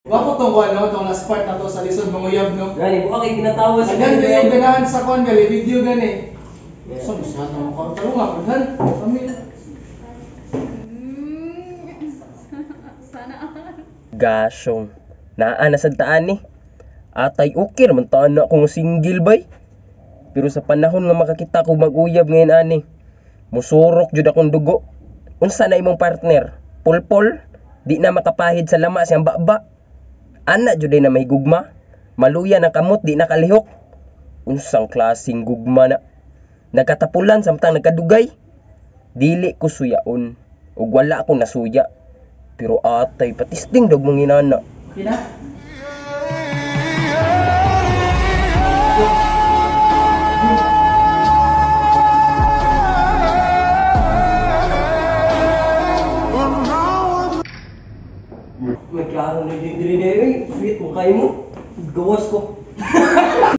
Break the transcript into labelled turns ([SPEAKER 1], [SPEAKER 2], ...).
[SPEAKER 1] Wapo tong kuan no, tong last part na to sa lisod manguyab no.
[SPEAKER 2] Gani, buka kay ginatawa sa
[SPEAKER 1] Agad
[SPEAKER 2] video.
[SPEAKER 1] yung ganahan sa kuan gali video gani.
[SPEAKER 2] Yeah.
[SPEAKER 1] So bisa na mo ko nga pudhan. Kami.
[SPEAKER 3] Sana all.
[SPEAKER 4] Gasyong. Naa nasagtaan ni. Atay okay naman taan na akong single bay. Pero sa panahon nga makakita ko mag-uyab ngayon ani, musurok jud akong dugo. Unsa na imong partner? Pulpol? Di na makapahid sa lama siyang baba. Ana jud na may gugma. Maluya na kamot di nakalihok. Unsang klaseng gugma na. Nagkatapulan samtang nagkadugay. Dili ko suyaon ug wala akong nasuya. Pero atay patisting dog mong inana.
[SPEAKER 1] Pina.
[SPEAKER 2] May klaro na din diri. Sweet mo kayo mo. Gawas ko.